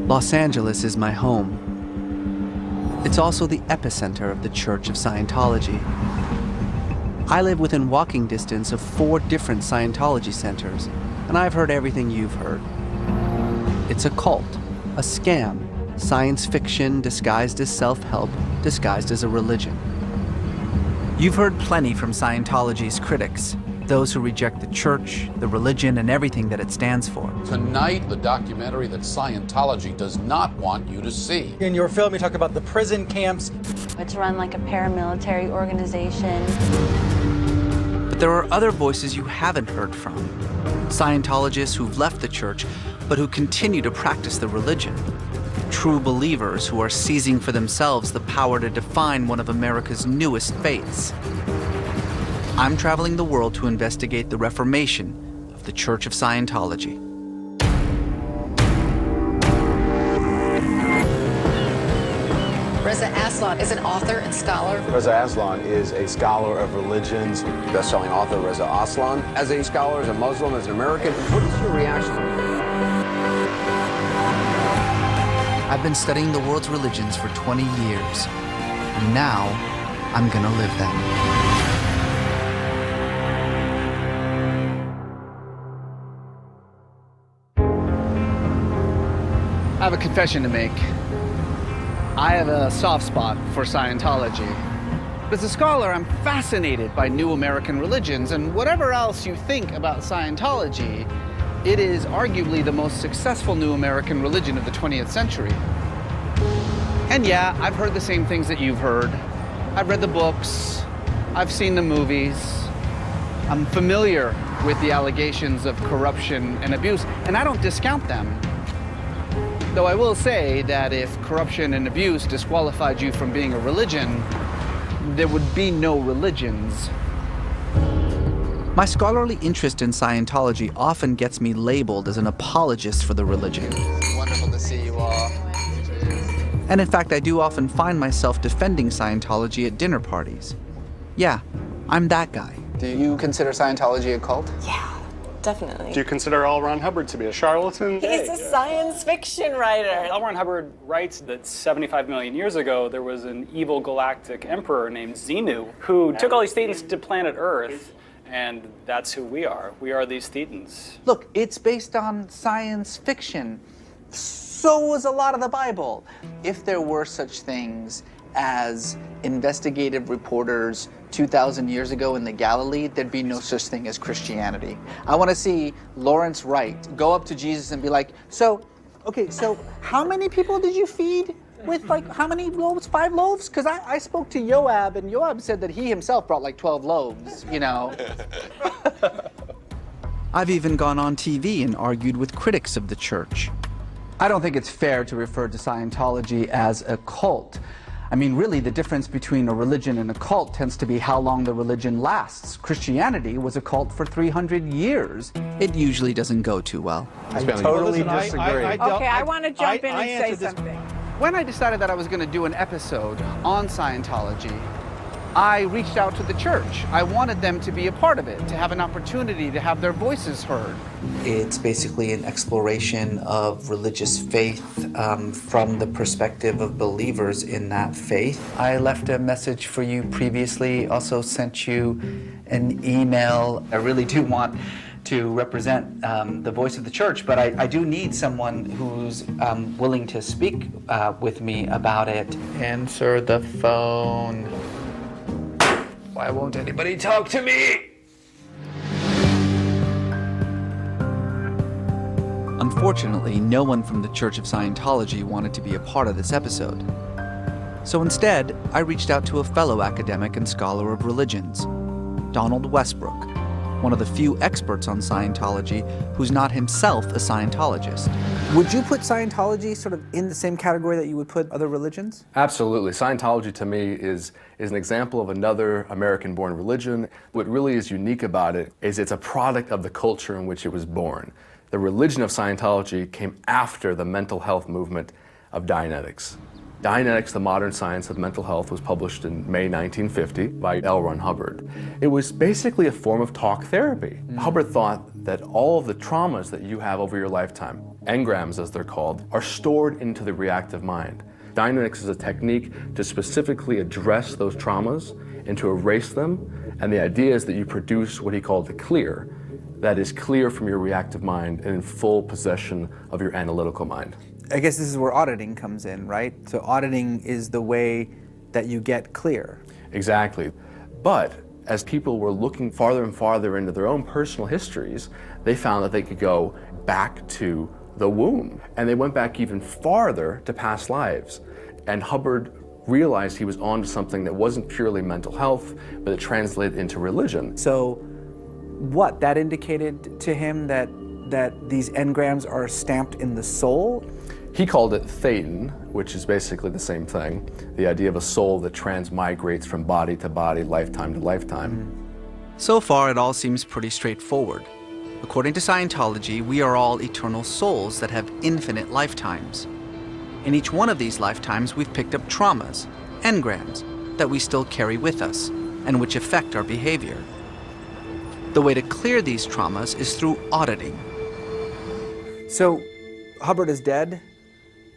Los Angeles is my home. It's also the epicenter of the Church of Scientology. I live within walking distance of 4 different Scientology centers, and I've heard everything you've heard. It's a cult, a scam, science fiction disguised as self-help, disguised as a religion. You've heard plenty from Scientology's critics, those who reject the church, the religion, and everything that it stands for. Tonight, the documentary that Scientology does not want you to see. In your film, you talk about the prison camps. It's run like a paramilitary organization. But there are other voices you haven't heard from. Scientologists who've left the church, but who continue to practice the religion. True believers who are seizing for themselves the power to define one of America's newest faiths. I'm traveling the world to investigate the reformation of the Church of Scientology. Resa Aslan is an author and scholar. Resa Aslan is a scholar of religions. Best-selling author Resa Aslan. As a scholar, as a Muslim, as an American, what is your reaction? I've been studying the world's religions for 20 years, and now I'm gonna live them. I have a confession to make. I have a soft spot for Scientology. But as a scholar, I'm fascinated by new American religions, and whatever else you think about Scientology, it is arguably the most successful new American religion of the 20th century. And yeah, I've heard the same things that you've heard. I've read the books, I've seen the movies. I'm familiar with the allegations of corruption and abuse, and I don't discount them. Though I will say that if corruption and abuse disqualified you from being a religion, there would be no religions. My scholarly interest in Scientology often gets me labeled as an apologist for the religion. Wonderful to see you all. And in fact, I do often find myself defending Scientology at dinner parties. Yeah, I'm that guy. Do you consider Scientology a cult? Yeah, definitely. Do you consider L. Ron Hubbard to be a charlatan? He's a science fiction writer. L. Ron Hubbard writes that 75 million years ago, there was an evil galactic emperor named Xenu who took all these thetans to planet Earth, and that's who we are. We are these thetans. Look, it's based on science fiction. So was a lot of the Bible. If there were such things as investigative reporters 2,000 years ago in the Galilee, there'd be no such thing as Christianity. I want to see Lawrence Wright go up to Jesus and be like, so how many people did you feed with, like, how many loaves? 5 loaves? Because I spoke to Joab, and Joab said that he himself brought like 12 loaves, you know. I've even gone on TV and argued with critics of the church. I don't think it's fair to refer to Scientology as a cult. I mean, really, the difference between a religion and a cult tends to be how long the religion lasts. Christianity was a cult for 300 years. It usually doesn't go too well. I totally disagree. I want to jump in and say something. When I decided that I was going to do an episode on Scientology, I reached out to the church. I wanted them to be a part of it, to have an opportunity to have their voices heard. It's basically an exploration of religious faith from the perspective of believers in that faith. I left a message for you previously, also sent you an email. I really do want to represent the voice of the church, but I do need someone who's willing to speak with me about it. Answer the phone. Why won't anybody talk to me? Unfortunately, no one from the Church of Scientology wanted to be a part of this episode. So instead, I reached out to a fellow academic and scholar of religions, Donald Westbrook, one of the few experts on Scientology who's not himself a Scientologist. Would you put Scientology sort of in the same category that you would put other religions? Absolutely. Scientology to me is an example of another American-born religion. What really is unique about it is it's a product of the culture in which it was born. The religion of Scientology came after the mental health movement of Dianetics. Dianetics, the Modern Science of Mental Health, was published in May 1950 by L. Ron Hubbard. It was basically a form of talk therapy. Hubbard thought that all of the traumas that you have over your lifetime, engrams as they're called, are stored into the reactive mind. Dynamics is a technique to specifically address those traumas and to erase them, and the idea is that you produce what he called the clear, that is clear from your reactive mind and in full possession of your analytical mind. I guess this is where auditing comes in, right? So auditing is the way that you get clear. Exactly. But as people were looking farther and farther into their own personal histories, they found that they could go back to the womb. And they went back even farther to past lives. And Hubbard realized he was onto something that wasn't purely mental health, but it translated into religion. So what, that indicated to him that these engrams are stamped in the soul? He called it thetan, which is basically the same thing, the idea of a soul that transmigrates from body to body, lifetime to lifetime. So far, it all seems pretty straightforward. According to Scientology, we are all eternal souls that have infinite lifetimes. In each one of these lifetimes, we've picked up traumas, engrams, that we still carry with us, and which affect our behavior. The way to clear these traumas is through auditing. So Hubbard is dead,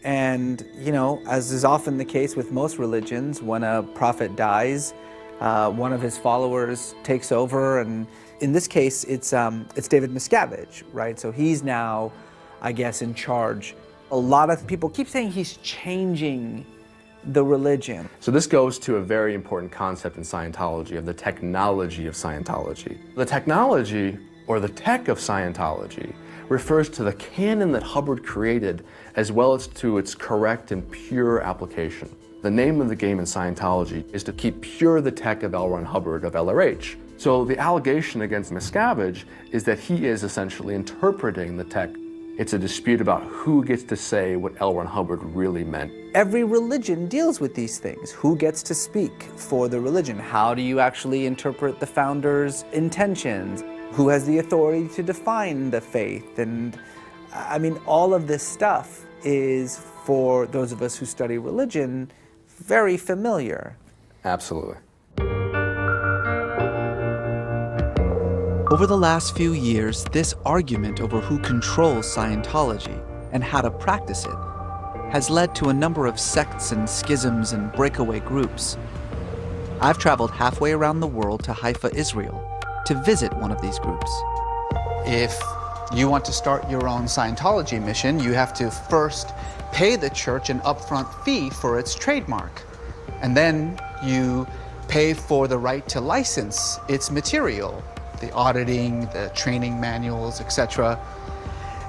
and, you know, as is often the case with most religions, when a prophet dies, one of his followers takes over, and in this case, it's David Miscavige, right? So he's now, I guess, in charge. A lot of people keep saying he's changing the religion. So this goes to a very important concept in Scientology, of the technology of Scientology. The technology, or the tech of Scientology, refers to the canon that Hubbard created, as well as to its correct and pure application. The name of the game in Scientology is to keep pure the tech of L. Ron Hubbard of LRH. So the allegation against Miscavige is that he is essentially interpreting the tech. It's a dispute about who gets to say what L. Ron Hubbard really meant. Every religion deals with these things. Who gets to speak for the religion? How do you actually interpret the founder's intentions? Who has the authority to define the faith? And I mean, all of this stuff is, for those of us who study religion, very familiar. Absolutely. Over the last few years, this argument over who controls Scientology and how to practice it has led to a number of sects and schisms and breakaway groups. I've traveled halfway around the world to Haifa, Israel, to visit one of these groups. If you want to start your own Scientology mission, you have to first pay the church an upfront fee for its trademark. And then you pay for the right to license its material, the auditing, the training manuals, etc.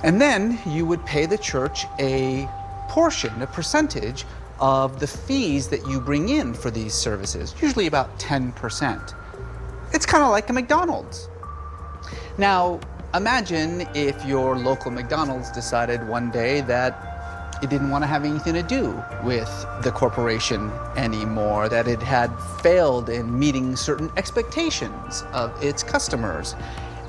And then you would pay the church a portion, a percentage of the fees that you bring in for these services, usually about 10%. It's kind of like a McDonald's. Now, imagine if your local McDonald's decided one day that it didn't want to have anything to do with the corporation anymore, that it had failed in meeting certain expectations of its customers.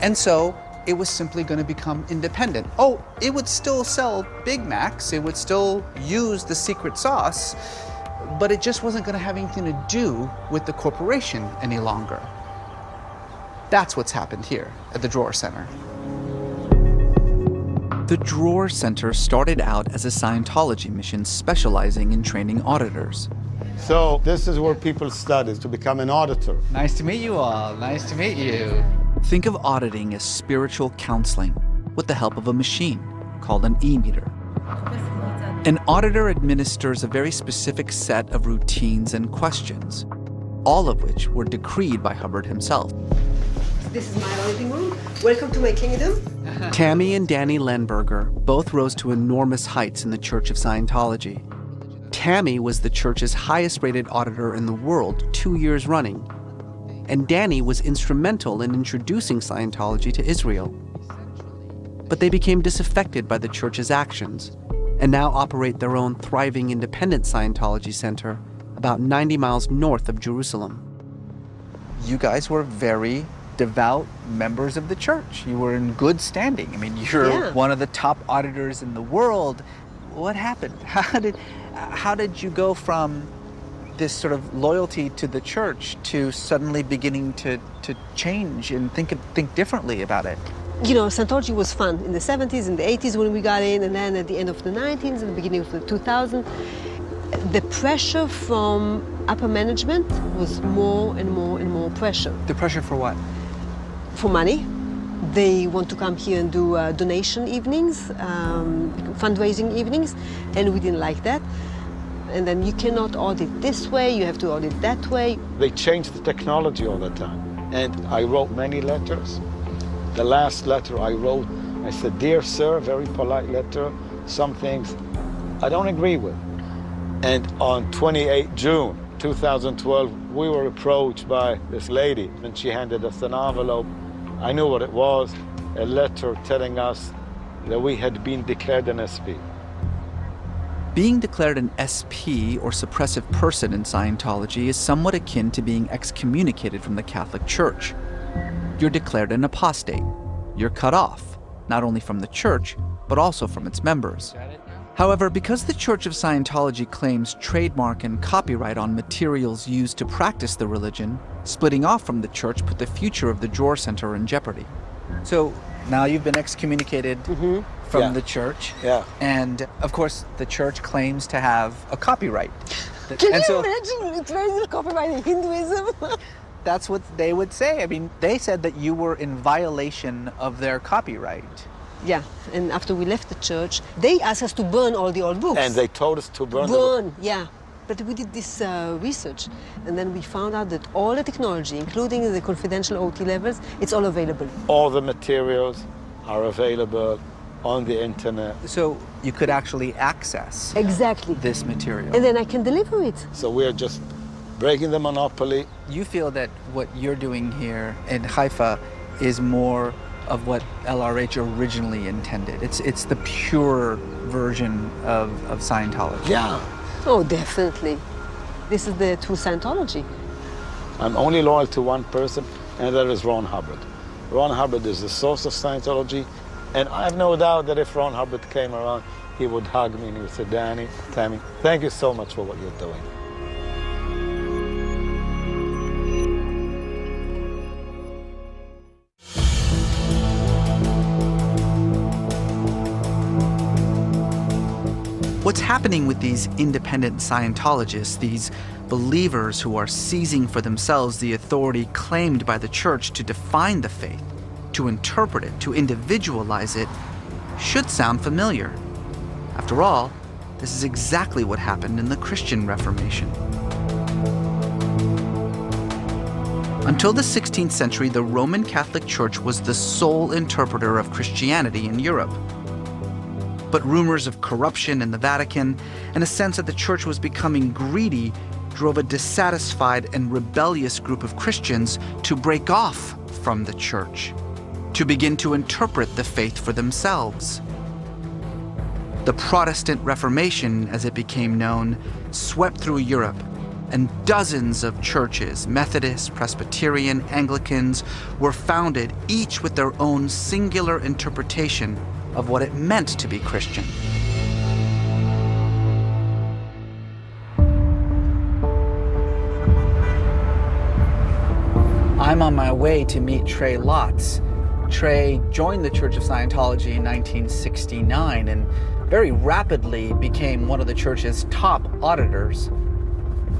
And so it was simply going to become independent. Oh, it would still sell Big Macs, it would still use the secret sauce, but it just wasn't going to have anything to do with the corporation any longer. That's what's happened here at the Dror Center. The Dror Center started out as a Scientology mission specializing in training auditors. So this is where people study to become an auditor. Nice to meet you all. Nice to meet you. Think of auditing as spiritual counseling with the help of a machine called an e-meter. An auditor administers a very specific set of routines and questions, all of which were decreed by Hubbard himself. This is my auditing room. Welcome to my kingdom. Tammy and Danny Lenberger both rose to enormous heights in the Church of Scientology. Tammy was the church's highest-rated auditor in the world 2 years running, and Danny was instrumental in introducing Scientology to Israel. But they became disaffected by the church's actions and now operate their own thriving independent Scientology center about 90 miles north of Jerusalem. You guys were very devout members of the church. You were in good standing. I mean, you're one of the top auditors in the world. What happened? How did you go from this sort of loyalty to the church to suddenly beginning to change and think differently about it? You know, Scientology was fun in the 70s, in the 80s when we got in, and then at the end of the 90s and the beginning of the 2000s. The pressure from upper management was more and more and more pressure. The pressure for what? For money. They want to come here and do donation evenings, fundraising evenings, and we didn't like that. And then you cannot audit this way, you have to audit that way. They change the technology all the time. And I wrote many letters. The last letter I wrote, I said, "Dear sir," very polite letter, some things I don't agree with. And on 28 June 2012, we were approached by this lady, and she handed us an envelope. I knew what it was, a letter telling us that we had been declared an SP. Being declared an SP, or suppressive person in Scientology, is somewhat akin to being excommunicated from the Catholic Church. You're declared an apostate. You're cut off, not only from the Church, but also from its members. However, because the Church of Scientology claims trademark and copyright on materials used to practice the religion, splitting off from the Church put the future of the Dror Center in jeopardy. So now you've been excommunicated from the Church. Yeah. And of course, the Church claims to have a copyright. Can you imagine trading copyright in Hinduism? That's what they would say. I mean, they said that you were in violation of their copyright. Yeah, and after we left the church, they asked us to burn all the old books. And they told us to burn them. Yeah. But we did this research, and then we found out that all the technology, including the confidential OT levels, it's all available. All the materials are available on the internet. So you could actually access this material. And then I can deliver it. So we're just breaking the monopoly. You feel that what you're doing here in Haifa is more of what LRH originally intended. It's the pure version of Scientology. Yeah. Oh, definitely. This is the true Scientology. I'm only loyal to one person, and that is Ron Hubbard. Ron Hubbard is the source of Scientology, and I have no doubt that if Ron Hubbard came around, he would hug me and he would say, "Danny, Tammy, thank you so much for what you're doing." What's happening with these independent Scientologists, these believers who are seizing for themselves the authority claimed by the Church to define the faith, to interpret it, to individualize it, should sound familiar. After all, this is exactly what happened in the Christian Reformation. Until the 16th century, the Roman Catholic Church was the sole interpreter of Christianity in Europe. But rumors of corruption in the Vatican and a sense that the Church was becoming greedy drove a dissatisfied and rebellious group of Christians to break off from the Church, to begin to interpret the faith for themselves. The Protestant Reformation, as it became known, swept through Europe, and dozens of churches, Methodist, Presbyterian, Anglicans, were founded, each with their own singular interpretation of what it meant to be Christian. I'm on my way to meet Trey Lotz. Trey joined the Church of Scientology in 1969 and very rapidly became one of the Church's top auditors.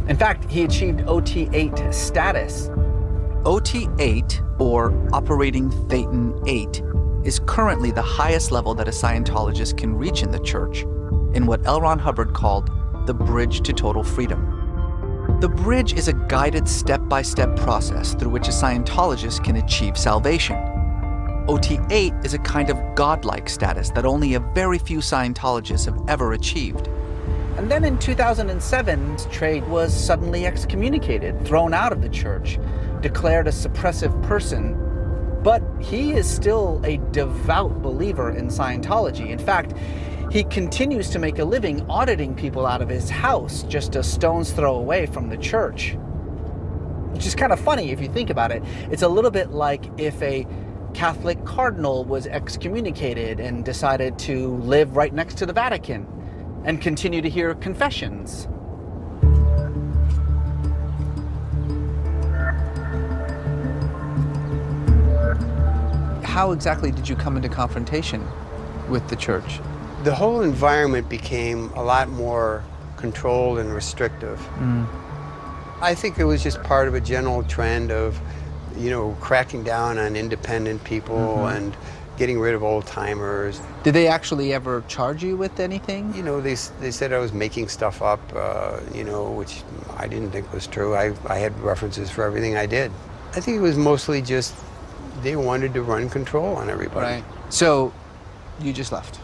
In fact, he achieved OT8 status. OT8, or Operating Thetan 8, is currently the highest level that a Scientologist can reach in the Church, in what L. Ron Hubbard called the bridge to total freedom. The bridge is a guided step-by-step process through which a Scientologist can achieve salvation. OT8 is a kind of godlike status that only a very few Scientologists have ever achieved. And then in 2007, Trey was suddenly excommunicated, thrown out of the Church, declared a suppressive person. But he is still a devout believer in Scientology. In fact, he continues to make a living auditing people out of his house just a stone's throw away from the Church. Which is kind of funny if you think about it. It's a little bit like if a Catholic cardinal was excommunicated and decided to live right next to the Vatican and continue to hear confessions. how exactly did you come into confrontation with the church? The whole environment became a lot more controlled and restrictive. I think it was just part of a general trend of, you know, cracking down on independent people and getting rid of old-timers. Did they actually ever charge you with anything? You know, they said I was making stuff up, you know, which I didn't think was true. I had references for everything I did. I think it was mostly just they wanted to run control on everybody. Right. So you just left?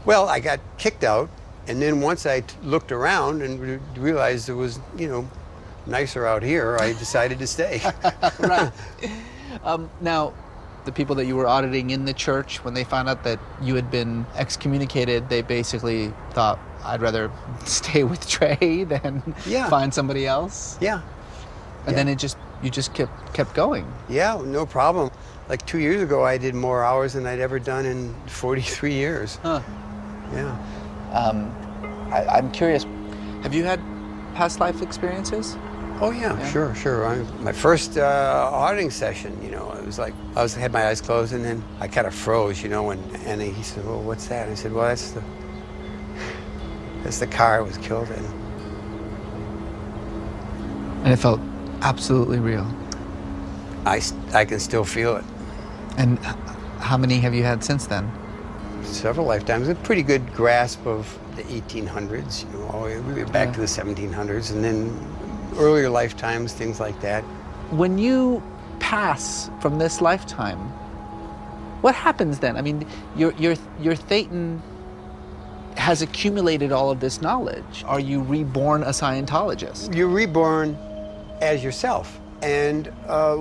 Well, I got kicked out, and then once I looked around and realized it was, you know, nicer out here, I decided to stay. Right. Now, the people that you were auditing in the church, when they found out that you had been excommunicated, they basically thought, I'd rather stay with Trey than find somebody else? Yeah. And then you just kept going? Yeah, no problem. Like 2 years ago, I did more hours than I'd ever done in 43 years. Huh. Yeah. I'm curious, have you had past life experiences? Oh yeah, sure. My first auditing session, you know, it was like I had my eyes closed, and then I kind of froze, you know. And he said, "Well, what's that?" And I said, "Well, that's the car I was killed in." And it felt absolutely real. I can still feel it. And how many have you had since then? Several lifetimes. A pretty good grasp of the 1800s, you know, all the way back to the 1700s, and then earlier lifetimes, things like that. When you pass from this lifetime, what happens then? I mean, your Thetan has accumulated all of this knowledge. Are you reborn a Scientologist? You're reborn as yourself. And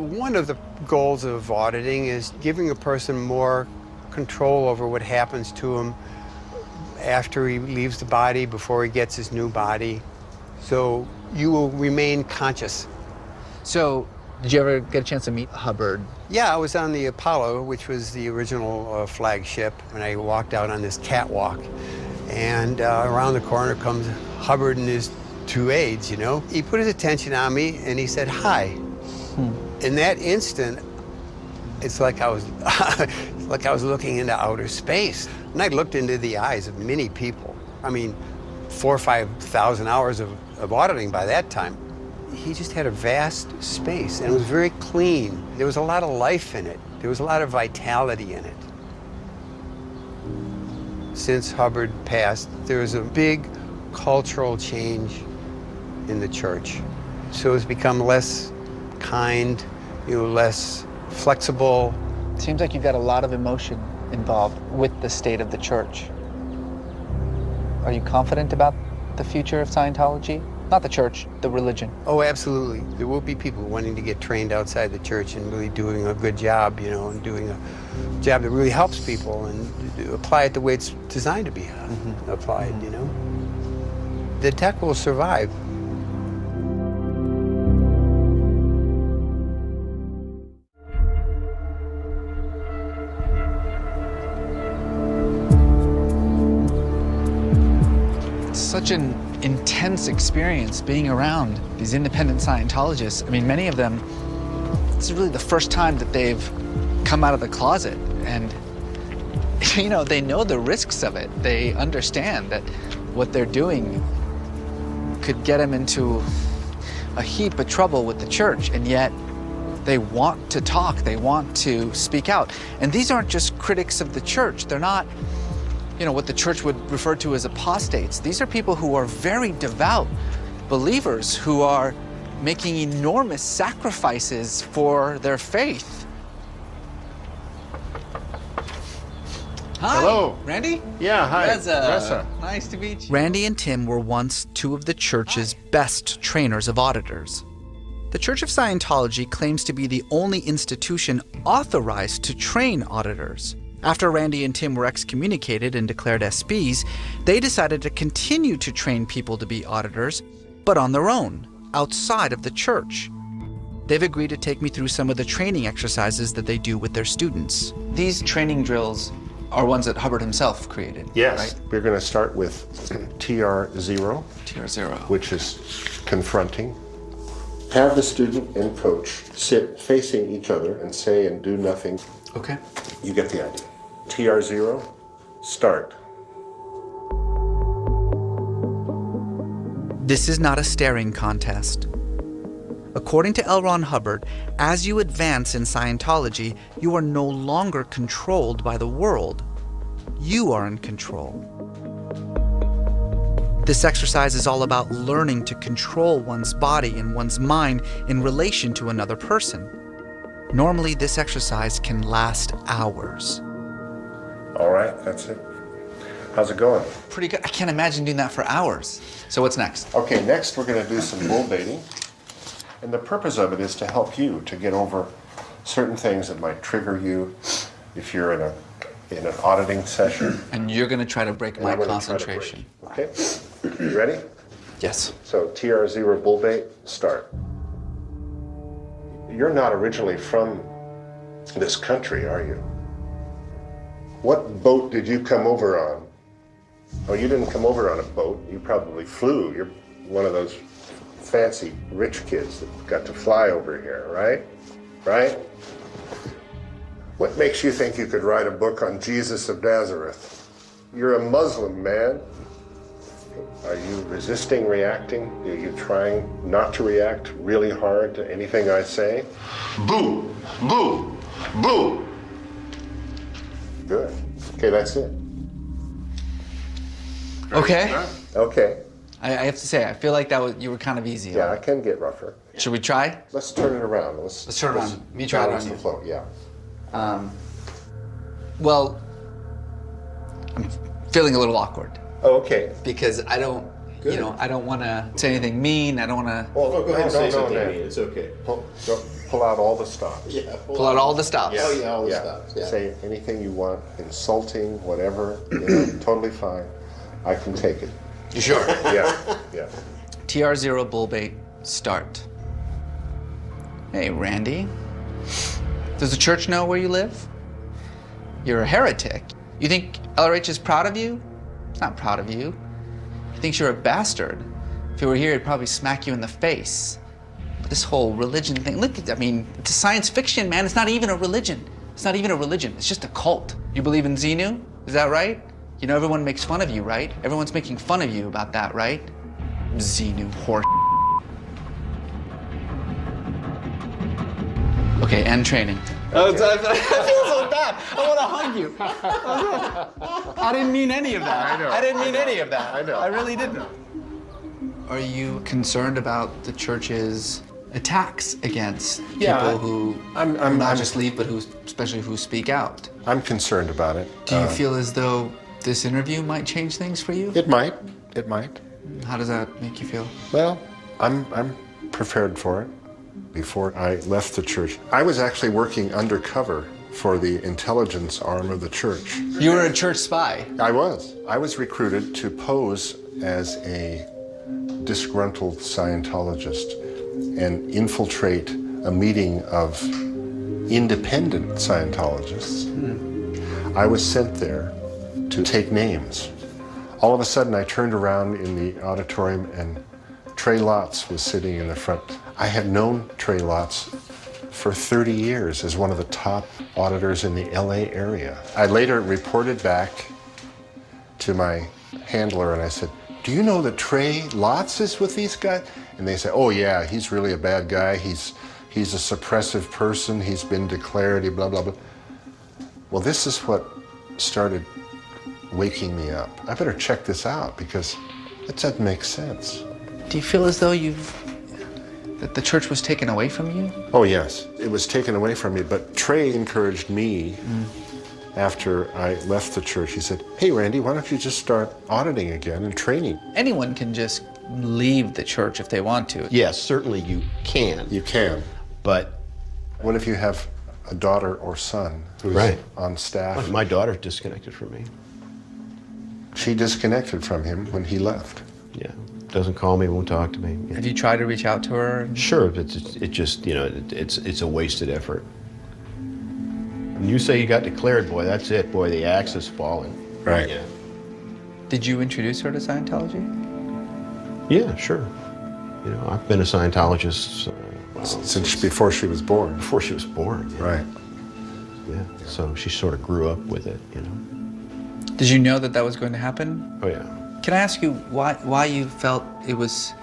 one of the goals of auditing is giving a person more control over what happens to him after he leaves the body, before he gets his new body. So you will remain conscious. So, did you ever get a chance to meet Hubbard? Yeah, I was on the Apollo, which was the original flagship, and I walked out on this catwalk. And around the corner comes Hubbard and his two aides, you know. He put his attention on me and he said, "Hi." In that instant, it's like I was looking into outer space. And I looked into the eyes of many people. I mean, 4,000 or 5,000 hours of auditing by that time. He just had a vast space, and it was very clean. There was a lot of life in it. There was a lot of vitality in it. Since Hubbard passed, there was a big cultural change in the church. So it's become less kind, you know, less flexible. Seems like you've got a lot of emotion involved with the state of the church. Are you confident about the future of Scientology? Not the church, the religion. Oh, absolutely. There will be people wanting to get trained outside the church and really doing a good job, you know, and doing a job that really helps people and apply it the way it's designed to be applied, you know. The tech will survive. Such an intense experience being around these independent Scientologists. I mean, many of them, this is really the first time that they've come out of the closet, and you know, they know the risks of it. They understand that what they're doing could get them into a heap of trouble with the church, and yet they want to talk, they want to speak out. And these aren't just critics of the church. They're not, you know, what the church would refer to as apostates. These are people who are very devout believers who are making enormous sacrifices for their faith. Hi. Hello. Randy? Yeah, hi. Resa. Nice to meet you. Randy and Tim were once two of the church's best trainers of auditors. The Church of Scientology claims to be the only institution authorized to train auditors. After Randy and Tim were excommunicated and declared SPs, they decided to continue to train people to be auditors, but on their own, outside of the church. They've agreed to take me through some of the training exercises that they do with their students. These training drills are ones that Hubbard himself created, yes, right? We're going to start with TR0. TR0. Which is confronting. Have the student and coach sit facing each other and say and do nothing. Okay. You get the idea. TR0, start. This is not a staring contest. According to L. Ron Hubbard, as you advance in Scientology, you are no longer controlled by the world. You are in control. This exercise is all about learning to control one's body and one's mind in relation to another person. Normally, this exercise can last hours. All right, that's it. How's it going? Pretty good. I can't imagine doing that for hours. So what's next? Okay, next we're going to do some bull baiting. And the purpose of it is to help you to get over certain things that might trigger you if you're in an auditing session. And you're going to try to break my concentration. Okay, you ready? Yes. So TR0 bull bait, start. You're not originally from this country, are you? What boat did you come over on? Oh, you didn't come over on a boat. You probably flew. You're one of those fancy rich kids that got to fly over here, right? Right? What makes you think you could write a book on Jesus of Nazareth? You're a Muslim, man. Are you resisting reacting? Are you trying not to react really hard to anything I say? Boo! Boo! Boo! Good. Okay, that's it. Okay. Okay. I have to say, I feel like you were kind of easy. Yeah, I can get rougher. Should we try? Let's turn it around. Let's turn it around. Me try it on the you. flow. Yeah. Well, I'm feeling a little awkward. Oh, okay. Because I don't, I don't want to say anything mean. I don't want to. Well, go ahead and say something man. mean. It's okay. Pull out all the stops. Yeah. Pull out all the stops. Yes. Oh, yeah, all the stops. Yeah. Say anything you want, insulting, whatever. Totally fine. I can take it. You sure? Yeah. Yeah. TR0 bull bait, start. Hey, Randy. Does the church know where you live? You're a heretic. You think LRH is proud of you? It's not proud of you. He thinks you're a bastard. If he were here, he'd probably smack you in the face. But this whole religion thing, look, I mean, it's a science fiction, man. It's not even a religion. It's not even a religion. It's just a cult. You believe in Xenu? Is that right? You know, everyone makes fun of you, right? Everyone's making fun of you about that, right? Xenu horse. Okay, end training. I feel so bad. I want to hug you. I didn't mean any of that. I know. I didn't mean any of that. I know. I really didn't. Are you concerned about the church's attacks against people who not just leave, but especially who speak out? I'm concerned about it. Do you feel as though this interview might change things for you? It might. It might. How does that make you feel? Well, I'm prepared for it. Before I left the church, I was actually working undercover for the intelligence arm of the church. You were a church spy? I was. I was recruited to pose as a disgruntled Scientologist and infiltrate a meeting of independent Scientologists. I was sent there to take names. All of a sudden, I turned around in the auditorium and Trey Lotz was sitting in the front. I had known Trey Lotz for 30 years as one of the top auditors in the LA area. I later reported back to my handler and I said, "Do you know that Trey Lotz is with these guys?" And they said, "Oh yeah, he's really a bad guy. He's a suppressive person. He's been declared, blah, blah, blah." Well, this is what started waking me up. I better check this out because it doesn't make sense. Do you feel as though that the church was taken away from you? Oh yes, it was taken away from me, but Trey encouraged me after I left the church. He said, "Hey Randy, why don't you just start auditing again and training?" Anyone can just leave the church if they want to. Yes, certainly you can. You can. But what if you have a daughter or son who's on staff? My daughter disconnected from me. She disconnected from him when he left. Yeah. Doesn't call me, won't talk to me. Have you tried to reach out to her? Sure, but it just, it's a wasted effort. When you say you got declared, boy, that's it, boy, the axe has fallen. Right. Yeah. Did you introduce her to Scientology? Yeah, sure. I've been a Scientologist since before she was born. Before she was born. Yeah. Right. Yeah. So she sort of grew up with it, you know. Did you know that that was going to happen? Oh, yeah. Can I ask you why you felt it was,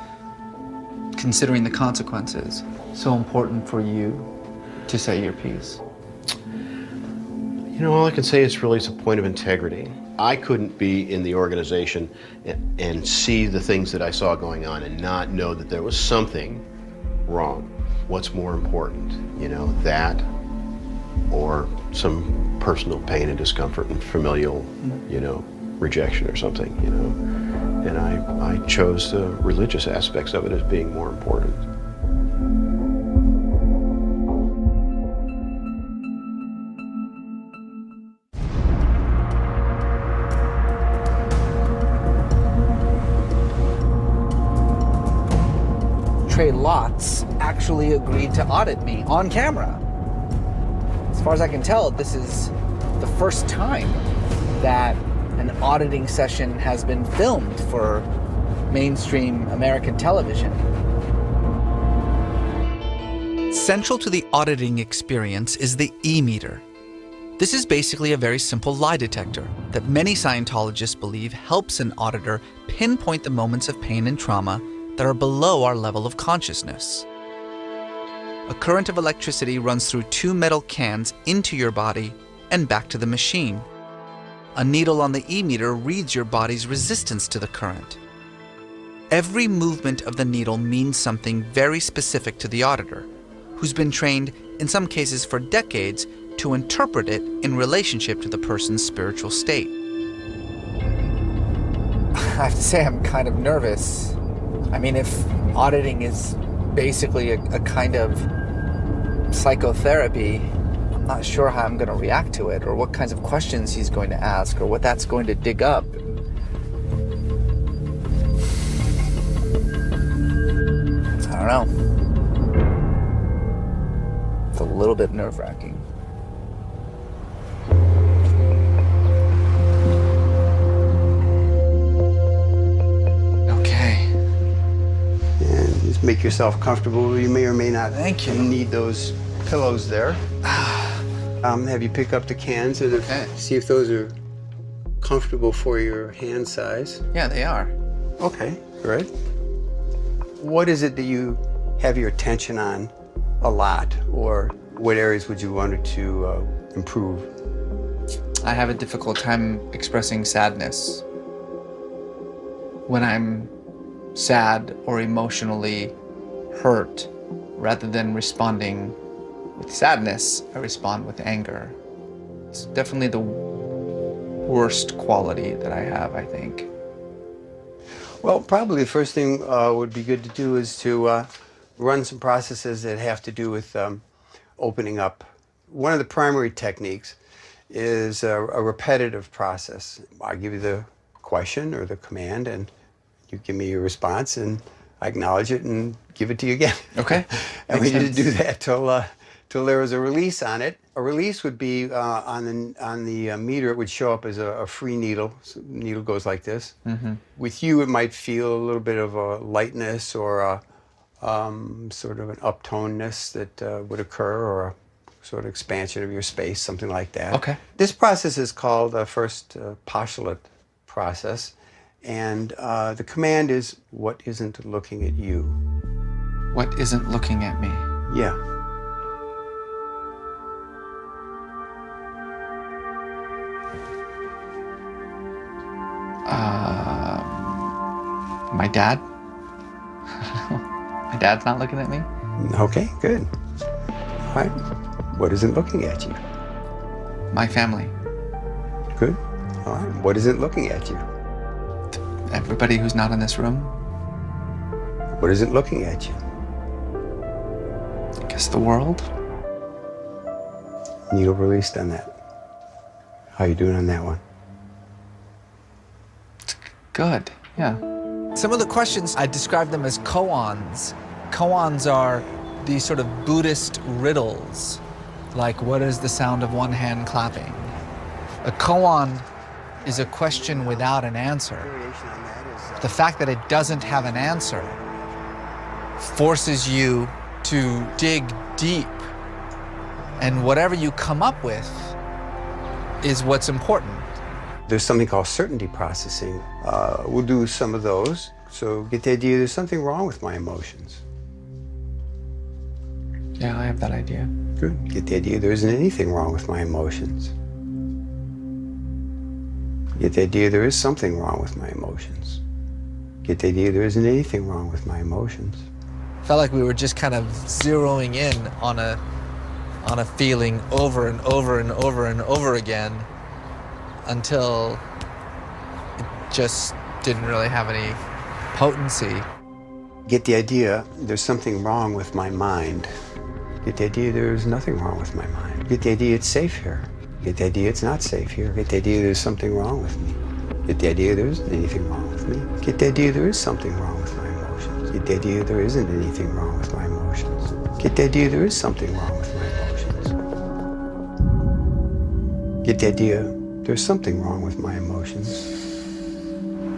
considering the consequences, so important for you to say your piece? You know, all I can say is really it's a point of integrity. I couldn't be in the organization and see the things that I saw going on and not know that there was something wrong. What's more important, you know, that or some personal pain and discomfort and familial, you know, rejection or something, you know. And I chose the religious aspects of it as being more important. Lots actually agreed to audit me on camera. As far as I can tell, this is the first time that an auditing session has been filmed for mainstream American television. Central to the auditing experience is the E-meter. This is basically a very simple lie detector that many Scientologists believe helps an auditor pinpoint the moments of pain and trauma that are below our level of consciousness. A current of electricity runs through two metal cans into your body and back to the machine. A needle on the E-meter reads your body's resistance to the current. Every movement of the needle means something very specific to the auditor, who's been trained, in some cases for decades, to interpret it in relationship to the person's spiritual state. I have to say I'm kind of nervous. I mean, if auditing is basically a kind of psychotherapy, I'm not sure how I'm going to react to it, or what kinds of questions he's going to ask, or what that's going to dig up. I don't know. It's a little bit nerve-wracking. Make yourself comfortable. You may or may not need those pillows there. Have you pick up the cans and see if those are comfortable for your hand size. Yeah, they are. Okay, great. What is it that you have your attention on a lot, or what areas would you want to improve? I have a difficult time expressing sadness. When I'm sad or emotionally hurt, rather than responding with sadness, I respond with anger. It's definitely the worst quality that I have, I think. Well, probably the first thing would be good to do is to run some processes that have to do with opening up. One of the primary techniques is a repetitive process. I give you the question or the command, and you give me your response, and I acknowledge it and give it to you again. Okay. And we just do that till there was a release on it. A release would be on the meter. It would show up as a free needle. So the needle goes like this. Mm-hmm. With you, it might feel a little bit of a lightness or a sort of an uptonedness that would occur, or a sort of expansion of your space, something like that. Okay. This process is called the first postulate process. And the command is, what isn't looking at you? What isn't looking at me? Yeah. My dad? My dad's not looking at me? Okay, good. All right. What isn't looking at you? My family. Good. All right. What isn't looking at you? Everybody who's not in this room. What isn't looking at you? I guess the world. Needle released on that. How you doing on that one? Good, yeah. Some of the questions, I describe them as koans. Koans are these sort of Buddhist riddles, like what is the sound of one hand clapping? A koan is a question without an answer. The fact that it doesn't have an answer forces you to dig deep And whatever you come up with is what's important. There's something called certainty processing. We'll do some of those. So get the idea there's something wrong with my emotions. Yeah, I have that idea. Good. Get the idea there isn't anything wrong with my emotions. Get the idea there is something wrong with my emotions. Get the idea there isn't anything wrong with my emotions. Felt like we were just kind of zeroing in on a feeling over and over and over and over again until it just didn't really have any potency. Get the idea there's something wrong with my mind. Get the idea there's nothing wrong with my mind. Get the idea it's safe here. Get the idea it's not safe here. Get the idea there's something wrong with me. Get the idea there isn't anything wrong with me. Get the idea there is something wrong with my emotions. Get the idea there isn't anything wrong with my emotions. Get the idea there is something wrong with my emotions. Get the idea there's something wrong with my emotions.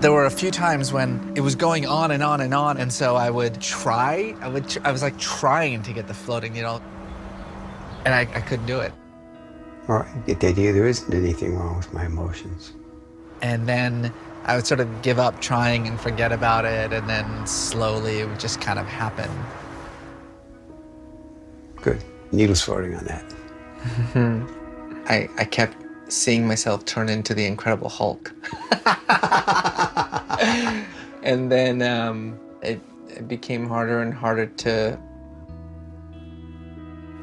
There were a few times when it was going on and on and on, and so I would try. I was like trying to get the floating needle, and I couldn't do it. All right, get the idea there isn't anything wrong with my emotions. And then I would sort of give up trying and forget about it, and then slowly it would just kind of happen. Good. Needle's floating on that. I kept seeing myself turn into the Incredible Hulk. And then it became harder and harder to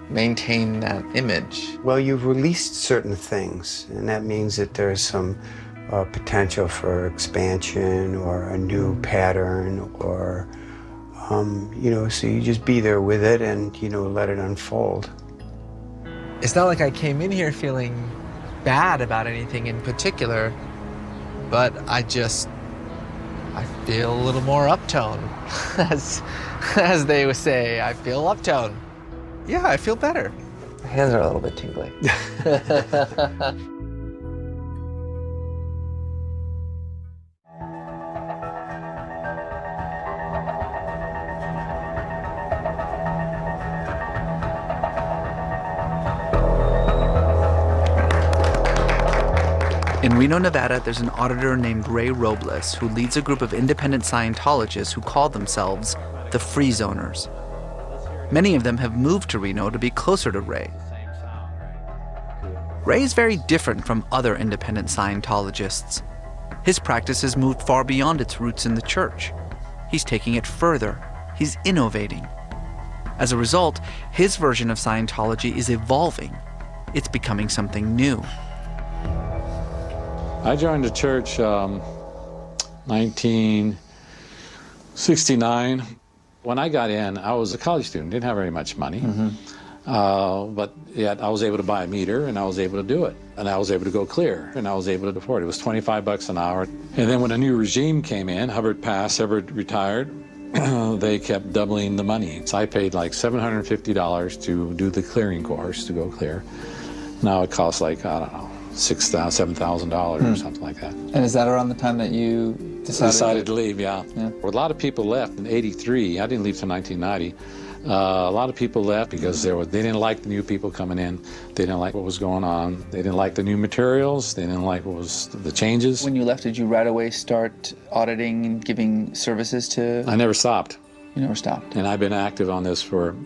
maintain that image. Well, you've released certain things, and that means that there's some potential for expansion or a new pattern or, so you just be there with it and, let it unfold. It's not like I came in here feeling bad about anything in particular, but I feel a little more uptone, as they would say. I feel uptone. Yeah, I feel better. My hands are a little bit tingly. In Reno, Nevada, there's an auditor named Ray Robles who leads a group of independent Scientologists who call themselves the Free Zoners. Many of them have moved to Reno to be closer to Ray. Ray is very different from other independent Scientologists. His practice has moved far beyond its roots in the church. He's taking it further. He's innovating. As a result, his version of Scientology is evolving. It's becoming something new. I joined the church 1969. When I got in, I was a college student, didn't have very much money. But yet I was able to buy a meter, and I was able to do it. And I was able to go clear, and I was able to afford it. It was $25 an hour. And then when a new regime came in, Hubbard passed, Hubbard retired, they kept doubling the money. So I paid like $750 to do the clearing course to go clear. Now it costs like, I don't know, $6,000, $7,000 or something like that. And is that around the time that you decided to leave? Yeah. Well, a lot of people left in '83. I didn't leave till 1990. A lot of people left because they didn't like the new people coming in. They didn't like what was going on. They didn't like the new materials. They didn't like what was the changes. When you left, did you right away start auditing and giving services to? I never stopped. You never stopped. And I've been active on this for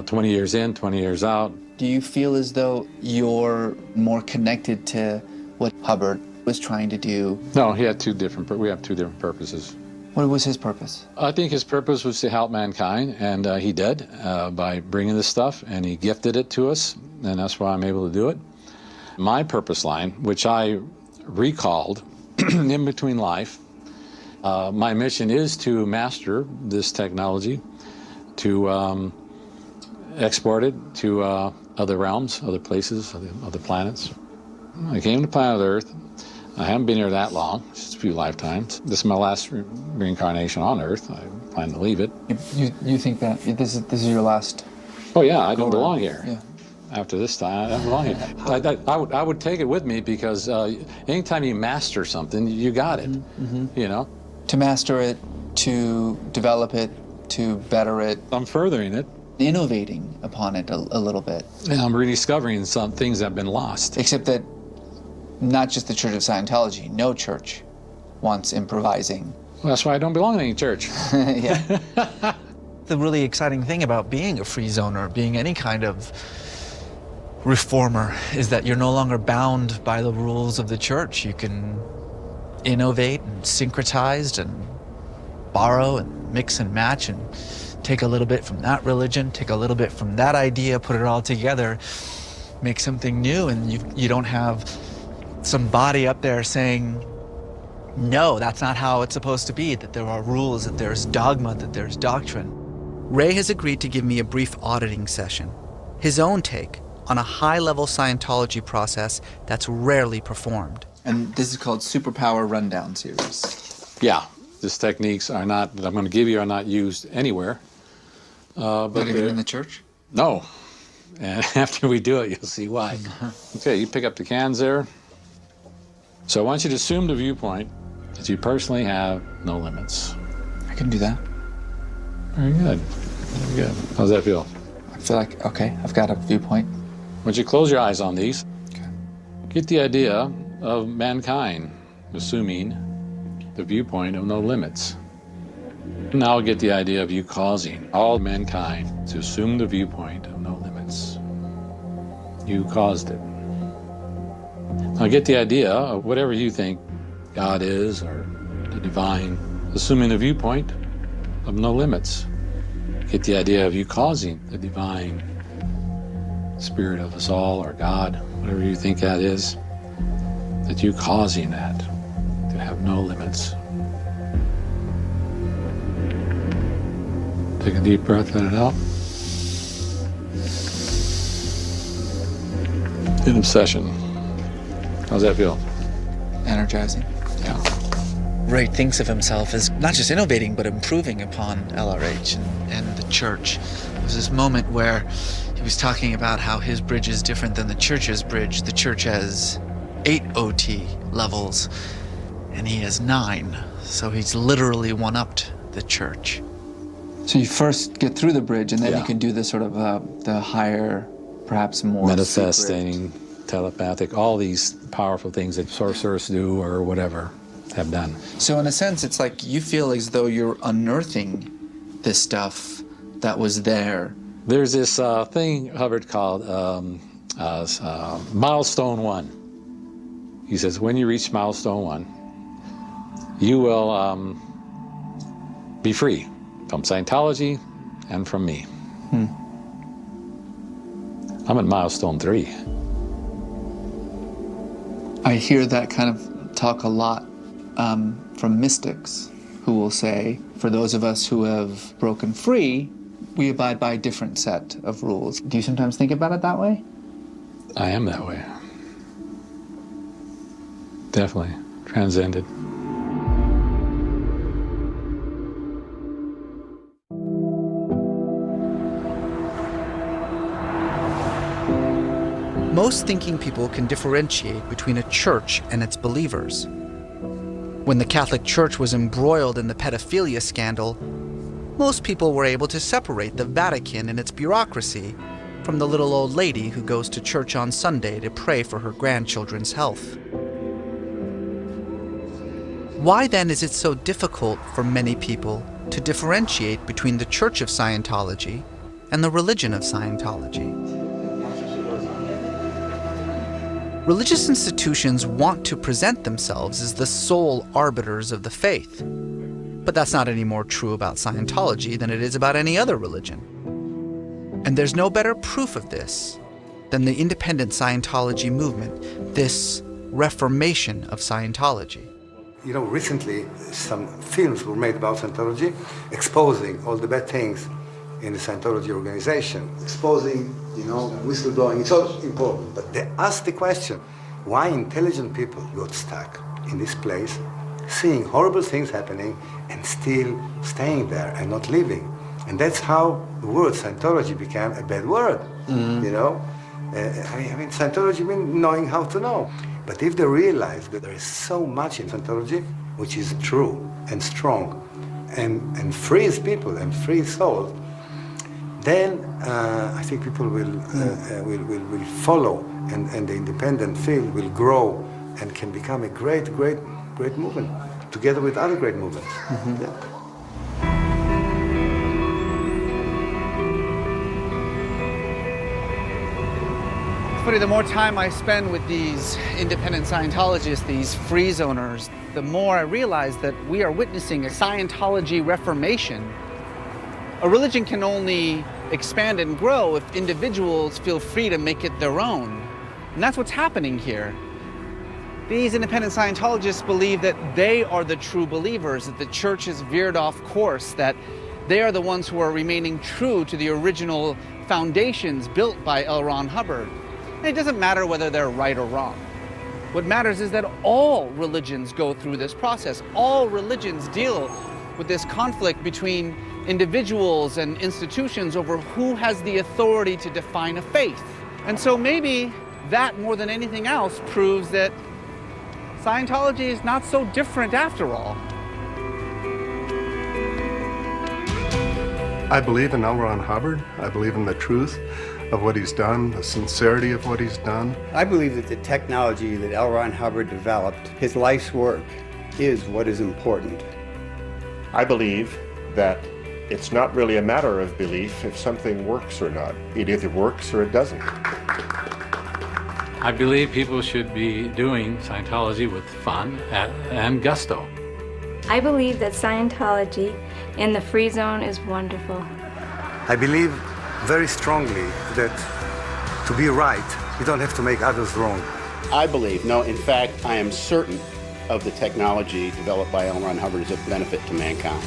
20 years in, 20 years out. Do you feel as though you're more connected to what Hubbard was trying to do? No, we have two different purposes. What was his purpose? I think his purpose was to help mankind, and he did by bringing this stuff, and he gifted it to us, and that's why I'm able to do it. My purpose line, which I recalled in between life, my mission is to master this technology, to export it to other realms, other places, other planets. I came to planet Earth. I haven't been here that long, just a few lifetimes. This is my last reincarnation on Earth. I plan to leave it. You think that this is your last? Oh yeah, I don't belong here. Yeah. After this time, I don't belong here. I would take it with me because anytime you master something, you got it. You know. To master it, to develop it, to better it. I'm furthering it. innovating upon it a little bit. And I'm rediscovering some things that have been lost. Except that not just the Church of Scientology, no church wants improvising. Well, that's why I don't belong in any church. Yeah. The really exciting thing about being a free zoner, being any kind of reformer, is that you're no longer bound by the rules of the church. You can innovate and syncretize and borrow and mix and match and take a little bit from that religion, take a little bit from that idea, put it all together, make something new, and you don't have somebody up there saying, no, that's not how it's supposed to be, that there are rules, that there's dogma, that there's doctrine. Ray has agreed to give me a brief auditing session, his own take on a high-level Scientology process that's rarely performed. And this is called Superpower Rundown Series. Yeah, these techniques are not, that I'm going to give you, are not used anywhere. But not even in the church? No. And after we do it, you'll see why. Okay, you pick up the cans there. So I want you to assume the viewpoint that you personally have no limits. I can do that. Very good. Very good. How's that feel? I feel like, okay, I've got a viewpoint. Once you close your eyes on these, get the idea of mankind assuming the viewpoint of no limits. Now get the idea of you causing all mankind to assume the viewpoint of no limits. You caused it. Now get the idea of whatever you think God is or the divine, assuming the viewpoint of no limits. Get the idea of you causing the divine spirit of us all, or God, whatever you think that is, that you causing that to have no limits. Take a deep breath, let it out. In obsession. How's that feel? Energizing. Yeah. Ray thinks of himself as not just innovating, but improving upon LRH and the church. There was this moment where he was talking about how his bridge is different than the church's bridge. The church has 8 OT levels, and he has 9. So he's literally one-upped the church. So you first get through the bridge, and then you can do the sort of the higher, perhaps more manifesting, telepathic, all these powerful things that sorcerers do or whatever have done. So in a sense, it's like you feel as though you're unearthing this stuff that was there. There's this thing Hubbard called milestone 1. He says, when you reach milestone 1, you will be free from Scientology and from me. I'm at milestone 3. I hear that kind of talk a lot from mystics who will say, for those of us who have broken free, we abide by a different set of rules. Do you sometimes think about it that way? I am that way. Definitely. Transcended. Most thinking people can differentiate between a church and its believers. When the Catholic Church was embroiled in the pedophilia scandal, most people were able to separate the Vatican and its bureaucracy from the little old lady who goes to church on Sunday to pray for her grandchildren's health. Why then is it so difficult for many people to differentiate between the Church of Scientology and the religion of Scientology? Religious institutions want to present themselves as the sole arbiters of the faith. But that's not any more true about Scientology than it is about any other religion. And there's no better proof of this than the independent Scientology movement, this reformation of Scientology. You know, recently some films were made about Scientology, exposing all the bad things in the Scientology organization. Exposing, you know, whistleblowing, it's all important. But they ask the question, why intelligent people got stuck in this place, seeing horrible things happening and still staying there and not leaving? And that's how the word Scientology became a bad word, you know? I mean, Scientology means knowing how to know. But if they realize that there is so much in Scientology, which is true and strong and frees people and frees souls, then I think people will follow, and the independent field will grow and can become a great movement, together with other great movements. Mm-hmm. Yeah. The more time I spend with these independent Scientologists, these free zoners, the more I realize that we are witnessing a Scientology reformation. A religion can only expand and grow if individuals feel free to make it their own. And that's what's happening here. These independent Scientologists believe that they are the true believers, that the church has veered off course, that they are the ones who are remaining true to the original foundations built by L. Ron Hubbard. And it doesn't matter whether they're right or wrong. What matters is that all religions go through this process. All religions deal with this conflict between individuals and institutions over who has the authority to define a faith. And so maybe that, more than anything else, proves that Scientology is not so different after all. I believe in L. Ron Hubbard. I believe in the truth of what he's done, the sincerity of what he's done. I believe that the technology that L. Ron Hubbard developed, his life's work, is what is important. I believe that it's not really a matter of belief if something works or not. It either works or it doesn't. I believe people should be doing Scientology with fun and gusto. I believe that Scientology in the free zone is wonderful. I believe very strongly that to be right, you don't have to make others wrong. I believe, no, in fact, I am certain of the technology developed by L. Ron Hubbard is of benefit to mankind.